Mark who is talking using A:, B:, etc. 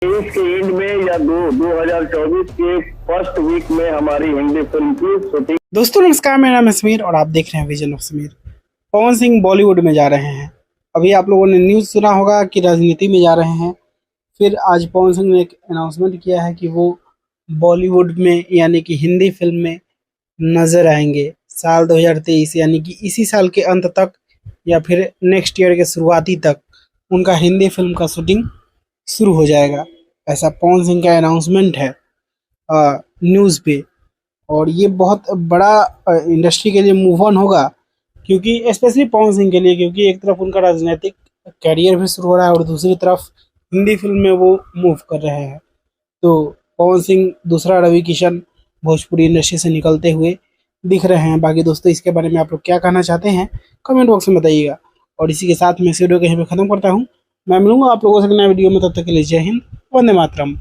A: तेईस के एंड में या 2024 के फर्स्ट वीक में हमारी हिंदी फिल्म की शूटिंग।
B: दोस्तों नमस्कार, मेरा नाम है समीर और आप देख रहे हैं विजन ऑफ समीर। पवन सिंह बॉलीवुड में जा रहे हैं। अभी आप लोगों ने न्यूज़ सुना होगा कि राजनीति में जा रहे हैं। फिर आज पवन सिंह ने एक अनाउंसमेंट किया है कि वो बॉलीवुड में यानी कि हिंदी फिल्म में नजर आएंगे साल 2023 यानी कि इसी साल के अंत तक या फिर नेक्स्ट ईयर के शुरुआती तक उनका हिंदी फिल्म का शूटिंग शुरू हो जाएगा। ऐसा पवन सिंह का अनाउंसमेंट है न्यूज़ पे। और ये बहुत बड़ा इंडस्ट्री के लिए मूव ऑन होगा, क्योंकि स्पेशली पवन सिंह के लिए, क्योंकि एक तरफ उनका राजनीतिक कैरियर भी शुरू हो रहा है और दूसरी तरफ हिंदी फिल्म में वो मूव कर रहे हैं। तो पवन सिंह दूसरा रवि किशन भोजपुरी इंडस्ट्री से निकलते हुए दिख रहे हैं। बाकी दोस्तों इसके बारे में आप लोग क्या कहना चाहते हैं कमेंट बॉक्स में बताइएगा। और इसी के साथ मैं इस वीडियो को यहीं पे ख़त्म करता हूँ। मैं मिलूंगा आप लोगों से नए वीडियो में, तब तक के लिए जय हिंद, वंदे मातरम।